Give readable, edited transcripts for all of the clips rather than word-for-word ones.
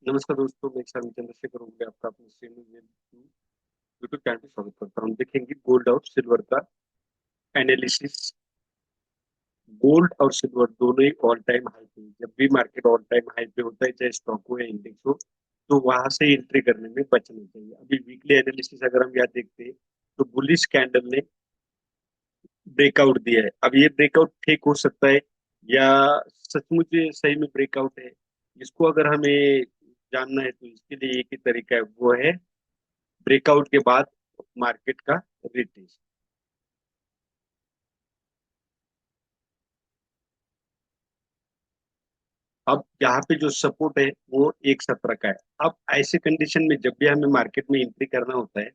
नमस्कार दोस्तों, मैं स्वामी चंद्रशेखर होंगे आपका अपने यूट्यूब चैनल पे स्वागत करता हूँ। हम देखेंगे गोल्ड और सिल्वर का एनालिसिस। गोल्ड और सिल्वर दोनों ही ऑल टाइम हाई पे हैं। जब भी मार्केट ऑल टाइम हाई पे होता है, चाहे स्टॉक हो या इंडेक्स हो, तो वहां से एंट्री करने में बचना चाहिए। अभी वीकली एनालिसिस अगर हम यहाँ देखते हैं तो बुलिश कैंडल ने ब्रेकआउट दिया है। अब ये ब्रेकआउट फेक हो सकता है या सचमुच सही में ब्रेकआउट है। इसको अगर हमें जानना है तो इसके लिए एक ही तरीका है, वो है ब्रेकआउट के बाद मार्केट का रिटेस्ट। अब यहाँ पे जो सपोर्ट है वो 1.17 का है। अब ऐसे कंडीशन में जब भी हमें मार्केट में एंट्री करना होता है,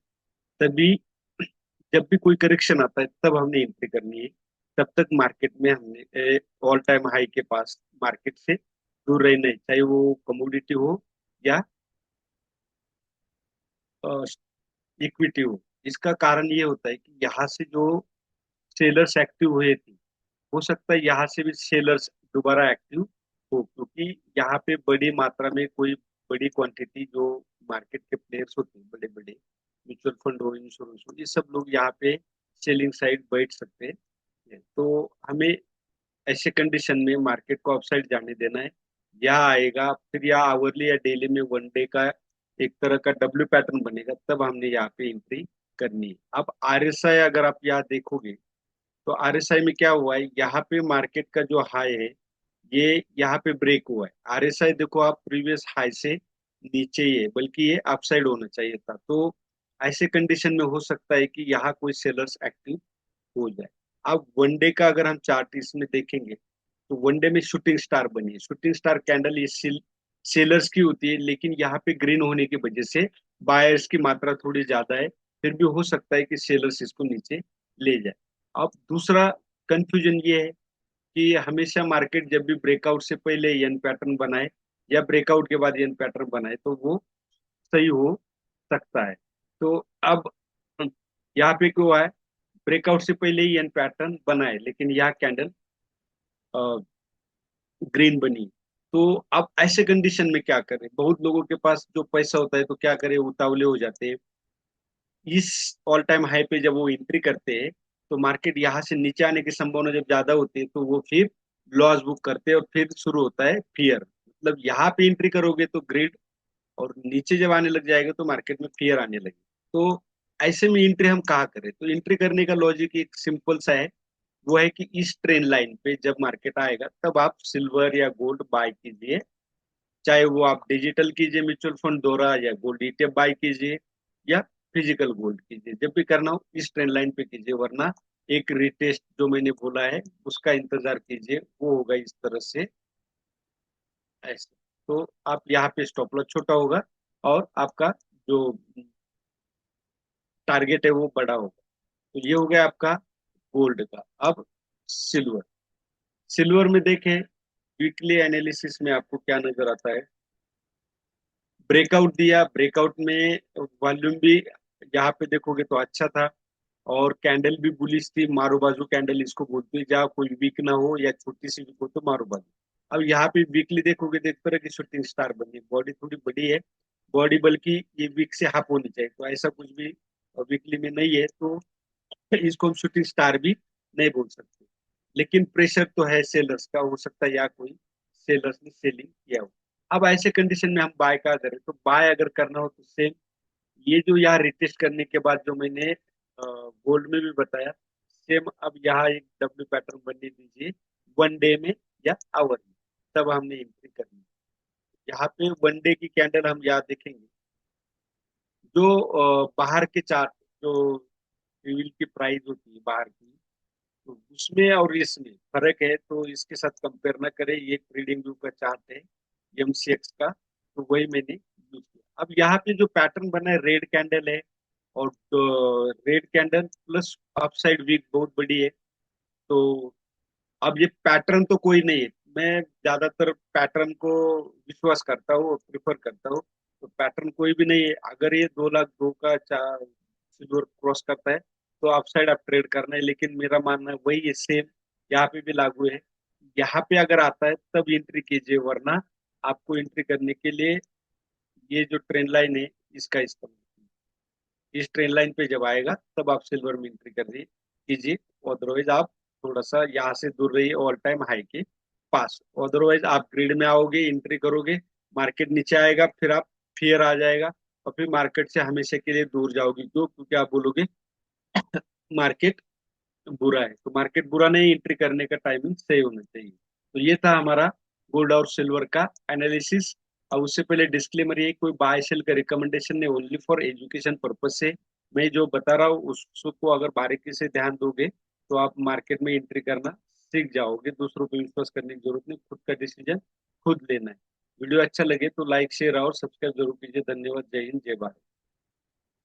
तभी जब भी कोई करेक्शन आता है तब हमने एंट्री करनी है। तब तक मार्केट में हमने ऑल टाइम हाई के पास मार्केट से दूर रहना है, चाहे वो कमोडिटी हो या इक्विटी हो। इसका कारण ये होता है कि यहाँ से जो सेलर्स एक्टिव हुए थे, हो सकता है यहाँ से भी सेलर्स दोबारा एक्टिव हो, क्योंकि यहाँ पे बड़ी मात्रा में कोई बड़ी क्वांटिटी जो मार्केट के प्लेयर्स होते हैं, बड़े बड़े म्यूचुअल फंड हो, इंश्योरेंस हो, ये सब लोग यहाँ पे सेलिंग साइड बैठ सकते हैं। तो हमें ऐसे कंडीशन में मार्केट को अपसाइड जाने देना है। यह आएगा फिर, या आवरली या डेली में वन डे का एक तरह का डब्ल्यू पैटर्न बनेगा, तब हमने यहाँ पे एंट्री करनी है। अब आरएसआई अगर आप यहाँ देखोगे तो आरएसआई में क्या हुआ है, यहाँ पे मार्केट का जो हाई है ये यहाँ पे ब्रेक हुआ है। आरएसआई देखो आप, प्रीवियस हाई से नीचे ही है, बल्कि ये अपसाइड होना चाहिए था। तो ऐसे कंडीशन में हो सकता है कि यहाँ कोई सेलर्स एक्टिव हो जाए। अब वनडे का अगर हम चार्ट इसमें देखेंगे तो वनडे में शूटिंग स्टार बनी है। शूटिंग स्टार कैंडल ये सेलर्स की होती है, लेकिन यहाँ पे ग्रीन होने की वजह से बायर्स की मात्रा थोड़ी ज्यादा है। फिर भी हो सकता है कि सेलर्स इसको नीचे ले जाए। अब दूसरा कंफ्यूजन ये है कि हमेशा मार्केट जब भी ब्रेकआउट से पहले एन पैटर्न बनाए या ब्रेकआउट के बाद एन पैटर्न बनाए तो वो सही हो सकता है। तो अब यहाँ पे क्यों है, ब्रेकआउट से पहले ही एन पैटर्न बनाए लेकिन यह कैंडल ग्रीन बनी। तो अब ऐसे कंडीशन में क्या करें, बहुत लोगों के पास जो पैसा होता है तो क्या करें, उतावले हो जाते हैं। इस ऑल टाइम हाई पे जब वो एंट्री करते हैं तो मार्केट यहाँ से नीचे आने की संभावना जब ज्यादा होती है तो वो फिर लॉस बुक करते हैं और फिर शुरू होता है फियर। मतलब यहाँ पे एंट्री करोगे तो ग्रिड, और नीचे जब आने लग जाएगा तो मार्केट में फियर आने लगे। तो ऐसे में एंट्री हम कहाँ करें, तो एंट्री करने का लॉजिक एक सिंपल सा है, वो है कि इस ट्रेन लाइन पे जब मार्केट आएगा तब आप सिल्वर या गोल्ड बाय कीजिए। चाहे वो आप डिजिटल कीजिए, म्यूचुअल फंड द्वारा, या गोल्ड ईटीएफ बाय कीजिए, या फिजिकल गोल्ड कीजिए। जब भी करना हो इस ट्रेंड लाइन पे कीजिए, वरना एक रिटेस्ट जो मैंने बोला है उसका इंतजार कीजिए, वो होगा इस तरह से, ऐसे। तो आप यहाँ पे स्टॉप लॉस छोटा होगा और आपका जो टारगेट है वो बड़ा होगा। तो ये हो गया आपका गोल्ड का। अब सिल्वर। सिल्वर में देखें, वीकली एनालिसिस में आपको क्या नजर आता है, ब्रेकआउट दिया। ब्रेकआउट में वॉल्यूम भी यहाँ पे देखोगे तो अच्छा था, और कैंडल भी बुलिश थी। मारो बाजू कैंडल इसको बोलते हैं, जहाँ कोई वीक ना हो या छोटी सी वीक हो तो मारो बाजू। अब यहाँ पे वीकली देखोगे तो एक तरह की शूटिंग स्टार बनी है, बॉडी थोड़ी बड़ी है। बॉडी बल्कि ये वीक से हाफ होनी चाहिए, तो ऐसा कुछ भी वीकली में नहीं है, तो इसको हम शूटिंग स्टार भी नहीं बोल सकते। लेकिन प्रेशर तो है सेलर्स का, हो सकता है या कोई सेलर्स ने सेलिंग किया हो। अब ऐसे कंडीशन में हम बाय का करें, तो बाय अगर करना हो तो सेम, ये जो यहाँ रिटेस्ट करने के बाद जो मैंने गोल्ड में भी बताया, सेम अब यहाँ एक डब्ल्यू पैटर्न बनने दीजिए, वन डे में या आवर में, तब हमने एंट्री करनी है। यहाँ पे वन डे की कैंडल हम यहाँ देखेंगे, जो बाहर के चार्ट, जो सिविल की प्राइस होती है बाहर की, तो उसमें और इसमें फर्क है। तो इसके साथ कंपेयर ना करें, ये ट्रेडिंग व्यू का चार्ट है एमसीएक्स का, तो वही मैंने यूज किया। अब यहाँ पे जो पैटर्न बना है, रेड कैंडल है, और red candle plus upside wick बहुत बड़ी है। तो अब ये पैटर्न तो कोई नहीं है, मैं ज्यादातर पैटर्न को विश्वास करता हूँ और प्रिफर करता हूँ। तो पैटर्न कोई भी नहीं है, अगर ये 2 लाख 2 का सिल्वर क्रॉस करता है तो अपसाइड आप ट्रेड करना है। लेकिन मेरा मानना है वही है, सेम यहाँ पे भी लागू है। यहाँ पे अगर आता है तब एंट्री कीजिए, वरना आपको एंट्री करने के लिए ये जो ट्रेंड लाइन है इसका इस्तेमाल, इस ट्रेन लाइन पे जब आएगा तब आप सिल्वर में एंट्री कर दी कीजिए। अदरवाइज आप थोड़ा सा यहाँ से दूर रहिए ऑल टाइम हाई के पास। अदरवाइज आप ग्रिड में आओगे, एंट्री करोगे, मार्केट नीचे आएगा, फिर आप फियर आ जाएगा, और फिर मार्केट से हमेशा के लिए दूर जाओगे। क्यों? क्योंकि आप बोलोगे मार्केट बुरा है। तो मार्केट बुरा नहीं, एंट्री करने का टाइमिंग सही होना चाहिए। तो ये था हमारा गोल्ड और सिल्वर का एनालिसिस। और उससे पहले डिस्क्लेमर, ये कोई बाय सेल का रिकमेंडेशन नहीं, ओनली फॉर एजुकेशन पर्पज से मैं जो बता रहा हूँ उसको अगर बारीकी से ध्यान दोगे तो आप मार्केट में एंट्री करना सीख जाओगे। दूसरों पर विश्वास करने की जरूरत नहीं, खुद का डिसीजन खुद लेना है। वीडियो अच्छा लगे तो लाइक शेयर और सब्सक्राइब जरूर कीजिए। धन्यवाद। जय हिंद, जय भारत।